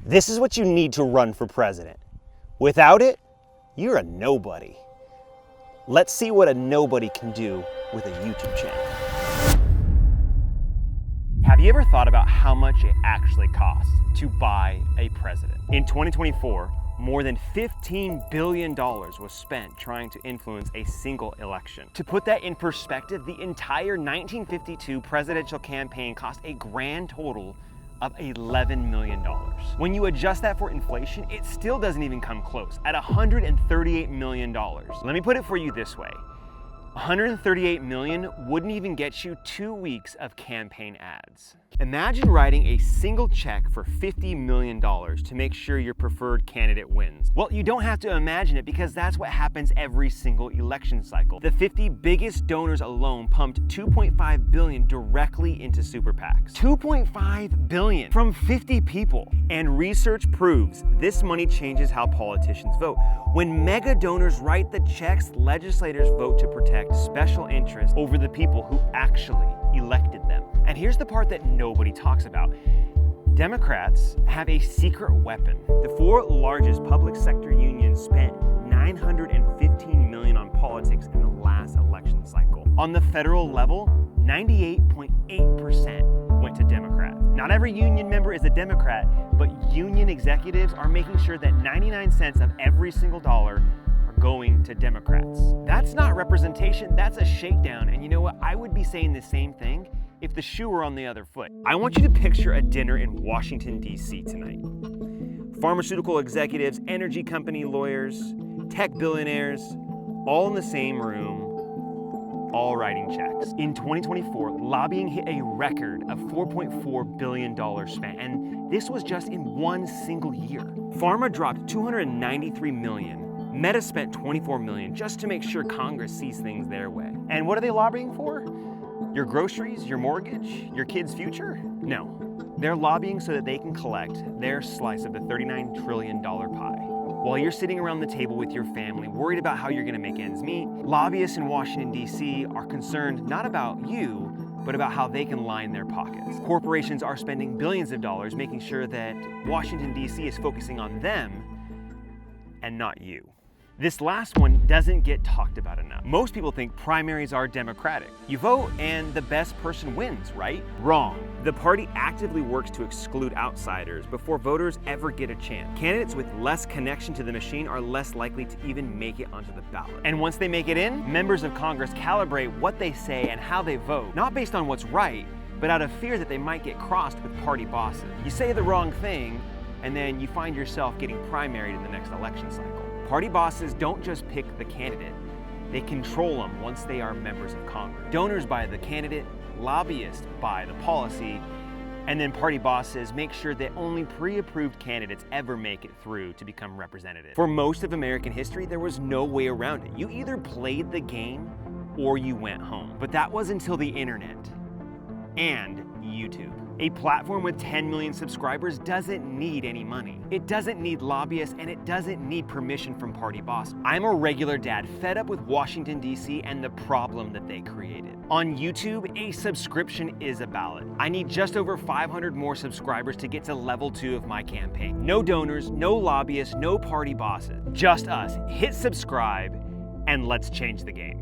This is what you need to run for president. Without it, you're a nobody. Let's see what a nobody can do with a YouTube channel. Have you ever thought about how much it actually costs to buy a president? In 2024, more than $15 billion was spent trying to influence a single election. To put that in perspective, the entire 1952 presidential campaign cost a grand total of $11 million. When you adjust that for inflation, it still doesn't even come close at $138 million. Let me put it for you this way. $138 million wouldn't even get you 2 weeks of campaign ads. Imagine writing a single check for $50 million to make sure your preferred candidate wins. Well, you don't have to imagine it because that's what happens every single election cycle. The 50 biggest donors alone pumped $2.5 billion directly into super PACs. $2.5 billion from 50 people. And research proves this money changes how politicians vote. When mega donors write the checks, legislators vote to protect special interests over the people who actually elected them. And here's the part that nobody talks about. Democrats have a secret weapon. The 4 largest public sector unions spent $915 million on politics in the last election cycle. On the federal level, 98.8% went to Democrats. Not every union member is a Democrat, but union executives are making sure that 99 cents of every single dollar are going to Democrats. That's not representation, that's a shakedown. And you know what? I would be saying the same thing if the shoe were on the other foot. I want you to picture a dinner in Washington, D.C. tonight. Pharmaceutical executives, energy company lawyers, tech billionaires, all in the same room, all writing checks. In 2024, lobbying hit a record of $4.4 billion spent, and this was just in one single year. Pharma dropped $293 million. Meta spent $24 million just to make sure Congress sees things their way. And what are they lobbying for? Your groceries, your mortgage, your kid's future? No. They're lobbying so that they can collect their slice of the $39 trillion pie. While you're sitting around the table with your family, worried about how you're gonna make ends meet, lobbyists in Washington, D.C. are concerned not about you, but about how they can line their pockets. Corporations are spending billions of dollars making sure that Washington, D.C. is focusing on them and not you. This last one doesn't get talked about enough. Most people think primaries are democratic. You vote and the best person wins, right? Wrong. The party actively works to exclude outsiders before voters ever get a chance. Candidates with less connection to the machine are less likely to even make it onto the ballot. And once they make it in, members of Congress calibrate what they say and how they vote, not based on what's right, but out of fear that they might get crossed with party bosses. You say the wrong thing, and then you find yourself getting primaried in the next election cycle. Party bosses don't just pick the candidate, they control them once they are members of Congress. Donors buy the candidate, lobbyists buy the policy, and then party bosses make sure that only pre-approved candidates ever make it through to become representative. For most of American history, there was no way around it. You either played the game or you went home. But that was until the internet and YouTube. A platform with 10 million subscribers doesn't need any money. It doesn't need lobbyists, and it doesn't need permission from party bosses. I'm a regular dad fed up with Washington, D.C. and the problem that they created. On YouTube, a subscription is a ballot. I need just over 500 more subscribers to get to level 2 of my campaign. No donors, no lobbyists, no party bosses. Just us. Hit subscribe, and let's change the game.